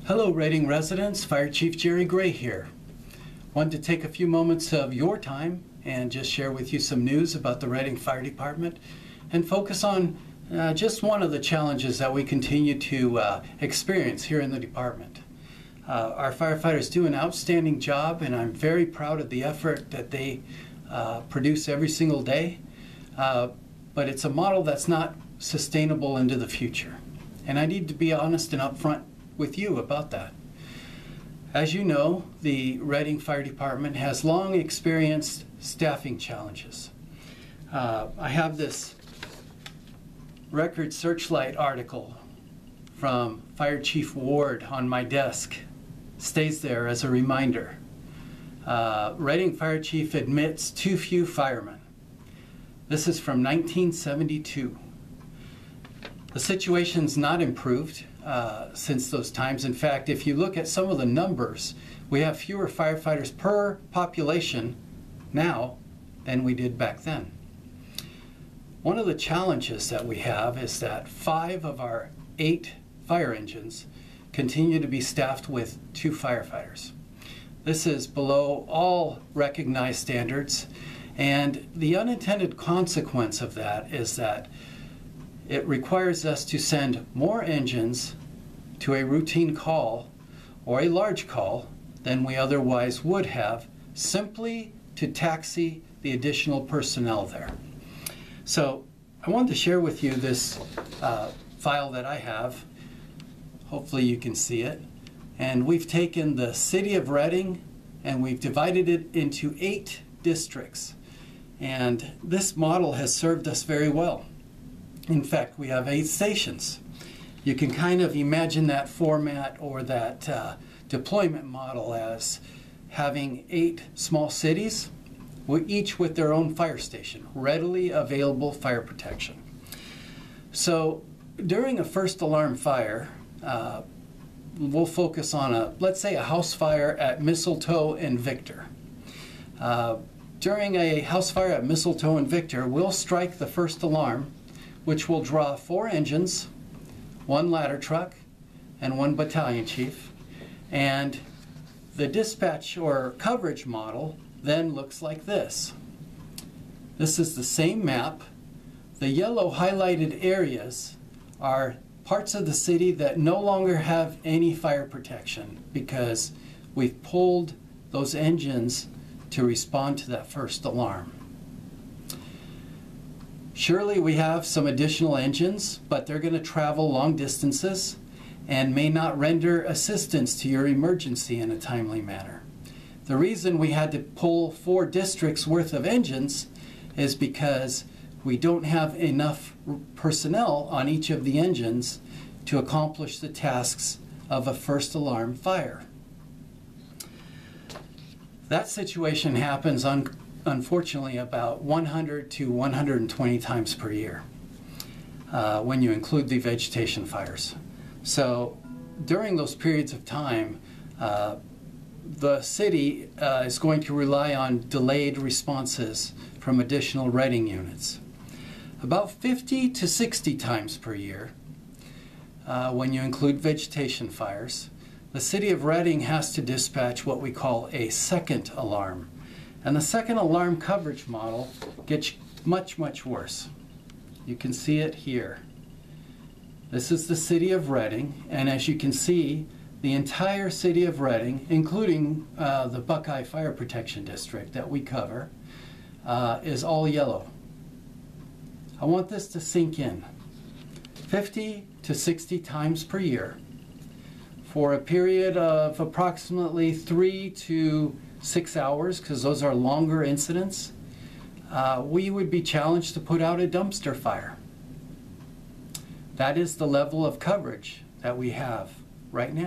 Hello Reading residents, Fire Chief Gerry Gray here. Wanted to take a few moments of your time and just share with you some news about the Reading Fire Department and focus on just one of the challenges that we continue to experience here in the department. Our firefighters do an outstanding job, and I'm very proud of the effort that they produce every single day, but it's a model that's not sustainable into the future. And I need to be honest and upfront with you about that. As you know, the Reading Fire Department has long experienced staffing challenges. I have this Record Searchlight article from Fire Chief Ward on my desk. Stays there as a reminder. Reading Fire Chief admits too few firemen. This is from 1972. The situation's not improved since those times. In fact, if you look at some of the numbers, we have fewer firefighters per population now than we did back then. One of the challenges that we have is that 5 of our 8 fire engines continue to be staffed with 2 firefighters. This is below all recognized standards, and the unintended consequence of that is that it requires us to send more engines to a routine call or a large call than we otherwise would have, simply to taxi the additional personnel there. So I wanted to share with you this file that I have. Hopefully you can see it. And we've taken the city of Reading and we've divided it into 8 districts. And this model has served us very well. In fact, we have 8 stations. You can kind of imagine that format or that deployment model as having 8 small cities, each with their own fire station, readily available fire protection. So during a first alarm fire, we'll focus on let's say a house fire at Mistletoe and Victor. During a house fire at Mistletoe and Victor, we'll strike the first alarm, which will draw 4 engines, 1 ladder truck, and 1 battalion chief. And the dispatch or coverage model then looks like this. This is the same map. The yellow highlighted areas are parts of the city that no longer have any fire protection because we've pulled those engines to respond to that first alarm. Surely we have some additional engines, but they're going to travel long distances and may not render assistance to your emergency in a timely manner. The reason we had to pull 4 districts worth of engines is because we don't have enough personnel on each of the engines to accomplish the tasks of a first alarm fire. That situation happens unfortunately about 100 to 120 times per year when you include the vegetation fires. So during those periods of time, the city is going to rely on delayed responses from additional Reading units. About 50 to 60 times per year, when you include vegetation fires, the city of Reading has to dispatch what we call a second alarm. And the second alarm coverage model gets much, much worse. You can see it here. This is the city of Reading, and as you can see, the entire city of Reading, including the Buckeye Fire Protection District that we cover, is all yellow. I want this to sink in. 50 to 60 times per year for a period of approximately 3 to 6 hours, because those are longer incidents, we would be challenged to put out a dumpster fire. That is the level of coverage that we have right now.